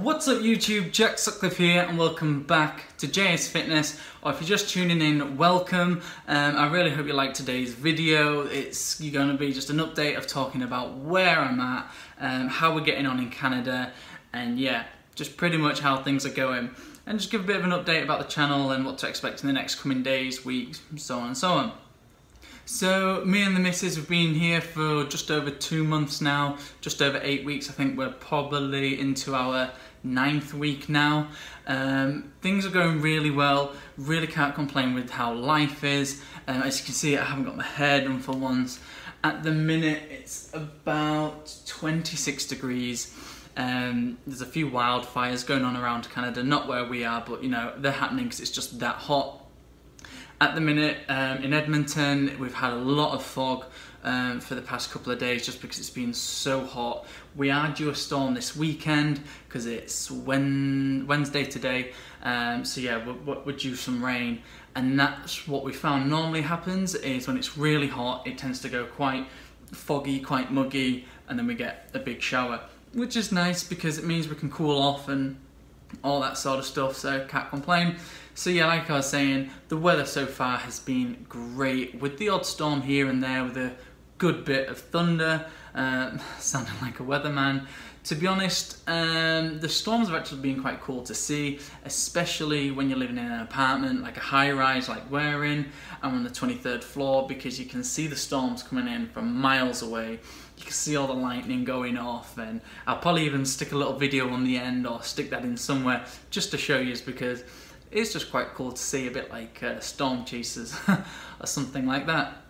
What's up YouTube, Jack Sutcliffe here and welcome back to JS Fitness, or if you're just tuning in, welcome. I really hope you like today's video. It's going to be just an update of talking about where I'm at, how we're getting on in Canada, and yeah, just pretty much how things are going. And just give a bit of an update about the channel and what to expect in the next coming days, weeks, so on and so on. So me and the missus have been here for just over 2 months now, just over 8 weeks. I think we're probably into our 9th week now. Things are going really well, really can't complain with how life is. As you can see, I haven't got my hair done for once. At the minute it's about 26 degrees. There's a few wildfires going on around Canada, not where we are, but you know, they're happening because it's just that hot. At the minute in Edmonton, we've had a lot of fog for the past couple of days just because it's been so hot. We are due a storm this weekend because it's Wednesday today, so yeah, we're due some rain, and that's what we found normally happens is when it's really hot, it tends to go quite foggy, quite muggy, and then we get a big shower, which is nice because it means we can cool off and all that sort of stuff, so can't complain. So yeah, like I was saying, the weather so far has been great, with the odd storm here and there, with a good bit of thunder, sounding like a weatherman. To be honest, the storms have actually been quite cool to see, especially when you're living in an apartment, like a high-rise like we're in. I'm on the 23rd floor, because you can see the storms coming in from miles away. You can see all the lightning going off, and I'll probably even stick a little video on the end or stick that in somewhere just to show you, because it's just quite cool to see, a bit like storm chasers or something like that.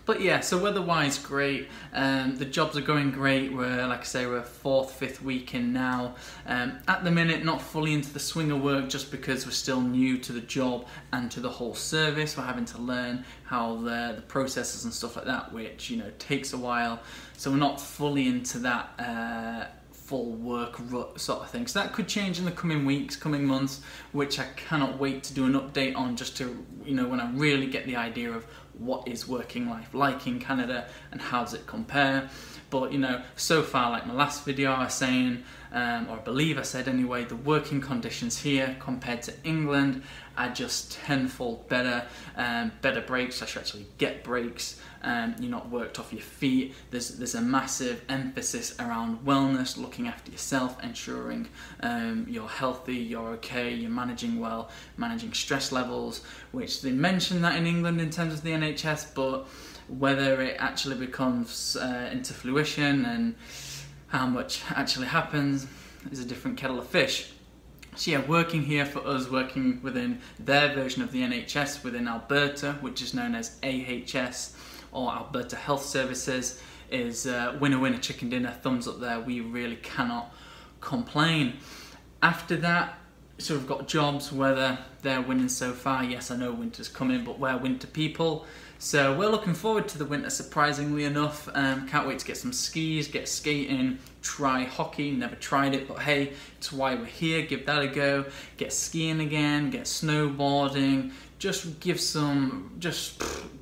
But yeah, so weather-wise, great. The jobs are going great. We're, like I say, we're 4th, 5th week in now. At the minute, not fully into the swing of work just because we're still new to the job and to the whole service. We're having to learn how the processes and stuff like that, which, you know, takes a while. So we're not fully into that full work rut sort of thing. So that could change in the coming weeks, coming months, which I cannot wait to do an update on, just to, you know, when I really get the idea of what is working life like in Canada and how does it compare. But you know, so far, like my last video I was saying, or I believe I said anyway, the working conditions here compared to England are just tenfold better. Better breaks, I should actually get breaks. You're not worked off your feet. There's a massive emphasis around wellness, looking after yourself, ensuring you're healthy, you're okay, you're managing well, managing stress levels, which they mention that in England in terms of the NHS, but whether it actually becomes into fruition and how much actually happens is a different kettle of fish. So yeah, working here for us, working within their version of the NHS within Alberta, which is known as AHS, or Alberta Health Services, is winner winner chicken dinner, thumbs up there. We really cannot complain. After that, so we've got jobs, whether they're winning so far. Yes, I know winter's coming, but we're winter people, so we're looking forward to the winter, surprisingly enough. Can't wait to get some skis, get skating, try hockey. Never tried it, but hey, it's why we're here. Give that a go. Get skiing again, get snowboarding, just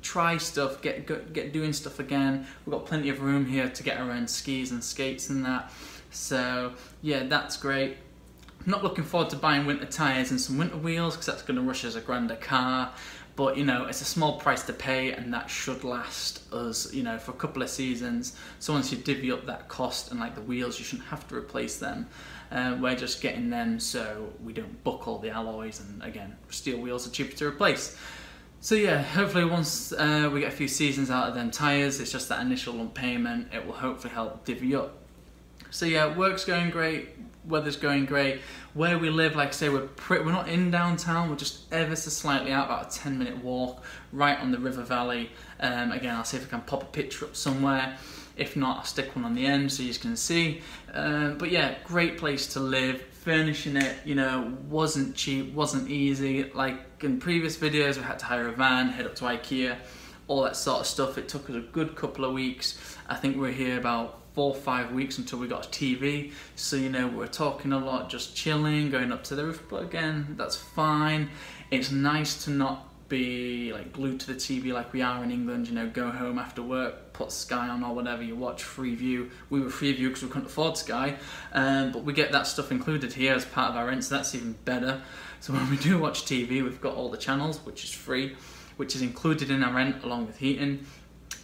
try stuff, get doing stuff again. We've got plenty of room here to get around skis and skates and that, so yeah, that's great. Not looking forward to buying winter tyres and some winter wheels, because that's going to rush us a grand a car, but you know, it's a small price to pay, and that should last us, you know, for a couple of seasons. So once you divvy up that cost, and like the wheels, you shouldn't have to replace them. We're just getting them so we don't buckle the alloys, and again, steel wheels are cheaper to replace. So yeah, hopefully once we get a few seasons out of them tyres, it's just that initial lump payment, it will hopefully help divvy up. So yeah, work's going great, weather's going great. Where we live, like I say, we're not in downtown, we're just ever so slightly out, about a 10-minute walk, right on the river valley. Again, I'll see if I can pop a picture up somewhere. If not, I'll stick one on the end so you can see. But yeah, great place to live. Furnishing it, you know, wasn't cheap, wasn't easy. Like in previous videos, we had to hire a van, head up to IKEA, all that sort of stuff. It took us a good couple of weeks. I think we were here about 4 or 5 weeks until we got a TV. So, you know, we're talking a lot, just chilling, going up to the roof. But again, that's fine. It's nice to not be like glued to the TV like we are in England, you know, go home after work, put Sky on or whatever, you watch Freeview. We were Freeview because we couldn't afford Sky, but we get that stuff included here as part of our rent, so that's even better. So when we do watch TV, we've got all the channels, which is free, which is included in our rent along with heating.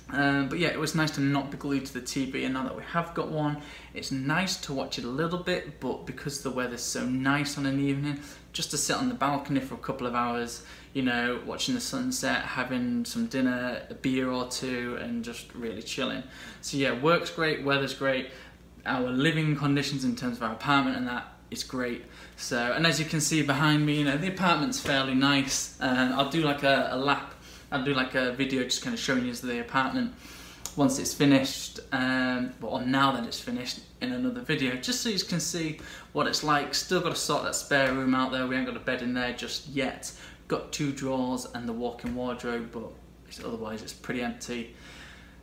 But yeah, it was nice to not be glued to the TV, and now that we have got one, it's nice to watch it a little bit, but because the weather's so nice on an evening, just to sit on the balcony for a couple of hours, you know, watching the sunset, having some dinner, a beer or two, and just really chilling. So yeah, work's great, weather's great, our living conditions in terms of our apartment and that is great. So, and as you can see behind me, you know, the apartment's fairly nice. I'll do like I'll do like a video just kind of showing you the apartment once it's finished, or now that it's finished, in another video, just so you can see what it's like. Still got to sort that spare room out there, we ain't got a bed in there just yet. Got 2 drawers and the walk-in wardrobe, but otherwise it's pretty empty.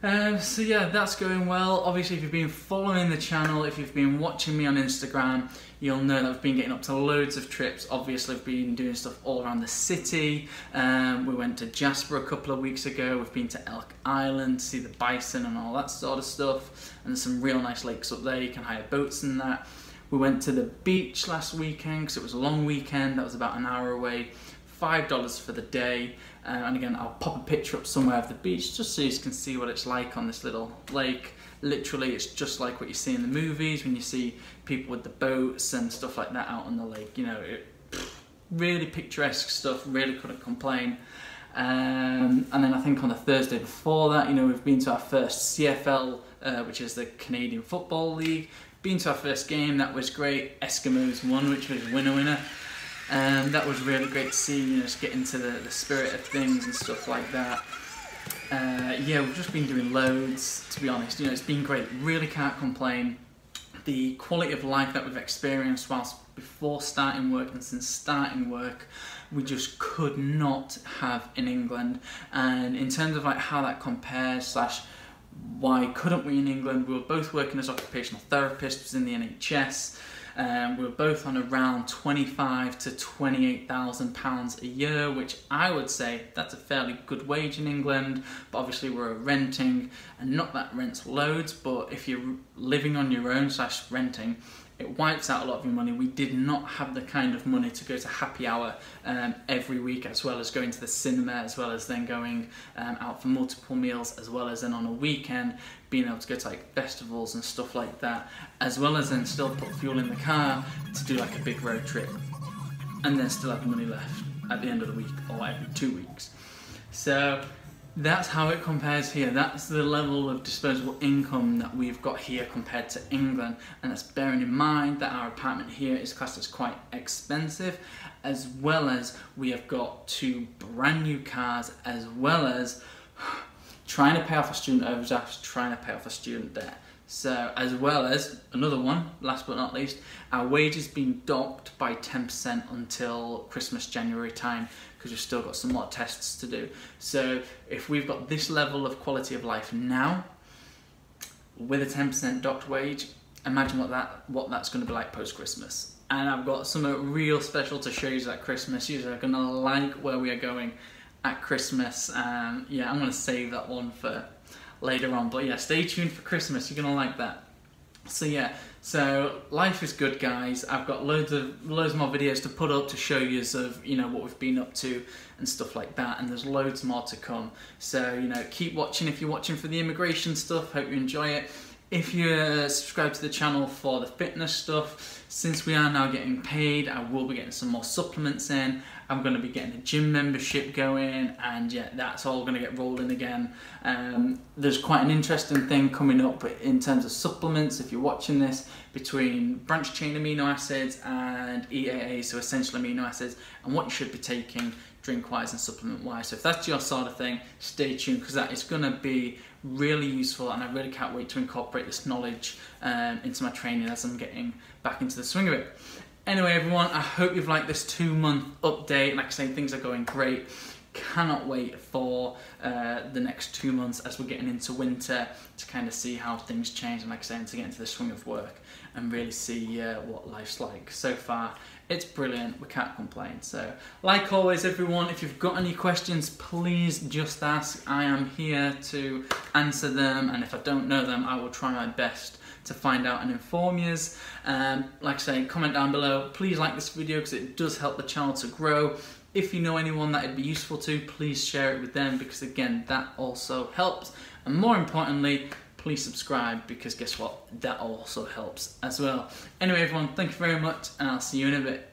So yeah, that's going well. Obviously, if you've been following the channel, if you've been watching me on Instagram, you'll know that I've been getting up to loads of trips. Obviously, I've been doing stuff all around the city. We went to Jasper a couple of weeks ago. We've been to Elk Island to see the bison and all that sort of stuff. And there's some real nice lakes up there. You can hire boats and that. We went to the beach last weekend because it was a long weekend. That was about an hour away. $5 for the day, and again I'll pop a picture up somewhere of the beach just so you can see what it's like on this little lake. Literally, it's just like what you see in the movies when you see people with the boats and stuff like that out on the lake. You know, really picturesque stuff, really couldn't complain. And then I think on the Thursday before that, you know, we've been to our first CFL, which is the Canadian Football League. Been to our first game, that was great. Eskimos won, which was winner. That was really great to see, you know, just get into the spirit of things and stuff like that. Yeah, we've just been doing loads, to be honest. You know, it's been great, really can't complain. The quality of life that we've experienced whilst before starting work and since starting work, we just could not have in England. And in terms of like how that compares slash why couldn't we in England, we were both working as occupational therapists in the NHS. We were both on around £25,000 to £28,000 a year, which I would say that's a fairly good wage in England, but obviously we're renting, and not that rent's loads, but if you're living on your own slash renting, it wipes out a lot of your money. We did not have the kind of money to go to happy hour every week, as well as going to the cinema, as well as then going out for multiple meals, as well as then on a weekend being able to go to like festivals and stuff like that, as well as then still put fuel in the car to do like a big road trip, and then still have money left at the end of the week or every 2 weeks. So that's how it compares here. That's the level of disposable income that we've got here compared to England, and that's bearing in mind that our apartment here is classed as quite expensive, as well as we have got 2 brand new cars, as well as trying to pay off a student overdraft, trying to pay off a student debt. So, as well as another one, last but not least, our wages being docked by 10% until Christmas, January time, because we've still got some more tests to do. So if we've got this level of quality of life now, with a 10% docked wage, imagine what that's going to be like post-Christmas. And I've got something real special to show you at Christmas. You're going to like where we are going at Christmas. Yeah, I'm going to save that one for later on, but yeah, stay tuned for Christmas, you're gonna like that. So yeah, so life is good, guys. I've got loads more videos to put up to show you of, you know, what we've been up to and stuff like that, and there's loads more to come. So, you know, keep watching if you're watching for the immigration stuff. Hope you enjoy it. If you're subscribed to the channel for the fitness stuff, since we are now getting paid, I will be getting some more supplements in. I'm going to be getting a gym membership going, and yeah, that's all going to get rolling again. There's quite an interesting thing coming up in terms of supplements, if you're watching this, between branched chain amino acids and EAA, so essential amino acids, and what you should be taking drink-wise and supplement-wise. So if that's your sort of thing, stay tuned, because that is going to be really useful, and I really can't wait to incorporate this knowledge into my training as I'm getting back into the swing of it. Anyway, everyone, I hope you've liked this 2-month update. Like I say, things are going great. Cannot wait for the next 2 months as we're getting into winter to kind of see how things change, and like I say, to get into the swing of work and really see what life's like. So far, it's brilliant, we can't complain. So, like always everyone, if you've got any questions, please just ask. I am here to answer them, and if I don't know them, I will try my best to find out and inform you. Like I say, comment down below. Please like this video because it does help the channel to grow. If you know anyone that it'd be useful to, please share it with them, because again, that also helps. And more importantly, please subscribe, because guess what? That also helps as well. Anyway everyone, thank you very much, and I'll see you in a bit.